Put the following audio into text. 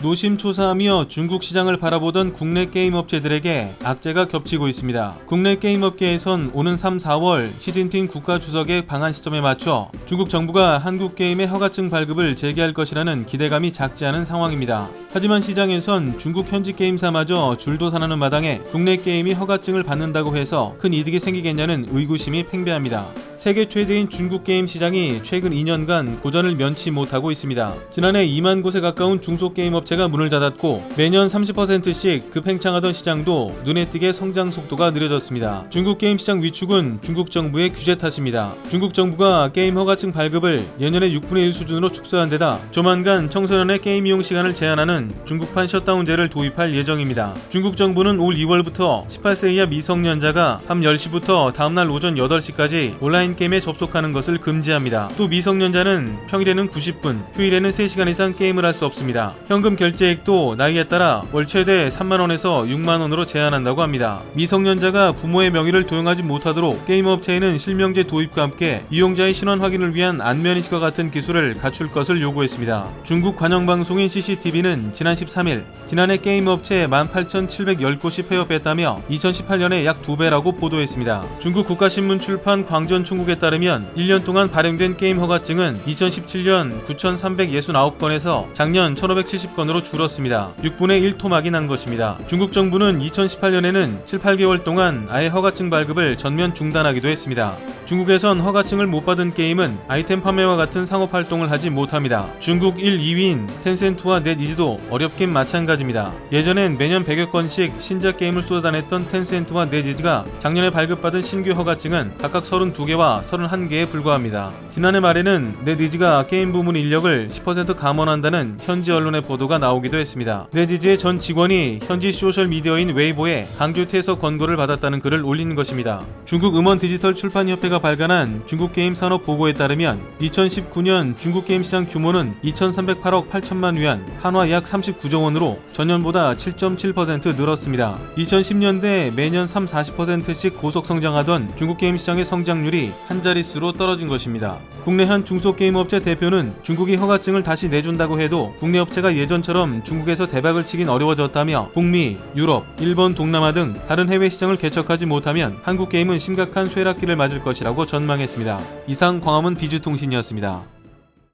노심초사하며 중국 시장을 바라보던 국내 게임 업체들에게 악재가 겹치고 있습니다. 국내 게임 업계에선 오는 3, 4월 시진핑 국가주석의 방한 시점에 맞춰 중국 정부가 한국 게임의 허가증 발급을 재개할 것이라는 기대감이 작지 않은 상황입니다. 하지만 시장에선 중국 현지 게임사마저 줄도 서나는 마당에 국내 게임이 허가증을 받는다고 해서 큰 이득이 생기겠냐는 의구심이 팽배합니다. 세계 최대인 중국 게임 시장이 최근 2년간 고전을 면치 못하고 있습니다. 지난해 2만 곳에 가까운 중소게임 업체가 문을 닫았고 매년 30%씩 급행창하던 시장도 눈에 띄게 성장 속도가 느려졌습니다. 중국 게임 시장 위축은 중국 정부의 규제 탓입니다. 중국 정부가 게임 허가증 발급을 예년의 6분의 1 수준으로 축소한 데다 조만간 청소년의 게임 이용 시간을 제한하는 중국판 셧다운제를 도입할 예정입니다. 중국 정부는 올 2월부터 18세 이하 미성년자가 밤 10시부터 다음날 오전 8시까지 온라인 게임에 접속하는 것을 금지합니다. 또 미성년자는 평일에는 90분, 휴일에는 3시간 이상 게임을 할 수 없습니다. 현금 결제액도 나이에 따라 월 최대 3만원에서 6만원으로 제한한다고 합니다. 미성년자가 부모의 명의를 도용하지 못하도록 게임 업체에는 실명제 도입과 함께 이용자의 신원 확인을 위한 안면인식과 같은 기술을 갖출 것을 요구했습니다. 중국 관영방송인 CCTV는 지난 13일 지난해 게임 업체 18,710곳이 폐업했다며 2018년에 약 2배라고 보도했습니다. 중국 국가신문 출판 광전총국에 따르면 1년 동안 발행된 게임 허가증은 2017년 9,369건에서 작년 1,570건으로 줄었습니다. 6분의 1 토막이 난 것입니다. 중국 정부는 2018년에는 7, 8개월 동안 아예 허가증 발급을 전면 중단하기도 했습니다. 중국에선 허가증을 못 받은 게임은 아이템 판매와 같은 상업 활동을 하지 못합니다. 중국 1, 2위인 텐센트와 넷이즈도 어렵긴 마찬가지입니다. 예전엔 매년 100여 건씩 신작 게임을 쏟아냈던 텐센트와 넷이즈가 작년에 발급받은 신규 허가증은 각각 32개와 31개에 불과합니다. 지난해 말에는 넷이즈가 게임 부문 인력을 10% 감원한다는 현지 언론의 보도가 나오기도 했습니다. 넷이즈의 전 직원이 현지 소셜미디어인 웨이보에 강조 퇴서 권고를 받았다는 글을 올린 것입니다. 중국 음원 디지털 출판협회가 발간한 중국 게임 산업 보고에 따르면 2019년 중국 게임 시장 규모는 2,308억 8천만 위안, 한화 약 39조 원으로 전년보다 7.7% 늘었습니다. 2010년대 매년 3, 40%씩 고속 성장하던 중국 게임 시장의 성장률이 한 자릿수로 떨어진 것입니다. 국내 한 중소게임 업체 대표는 중국이 허가증을 다시 내준다고 해도 국내 업체가 예전처럼 중국에서 대박을 치긴 어려워졌다며 북미, 유럽, 일본, 동남아 등 다른 해외 시장을 개척하지 못하면 한국 게임은 심각한 쇠락기를 맞을 것이라고 전망했습니다. 이상 광화문 디지통신이었습니다.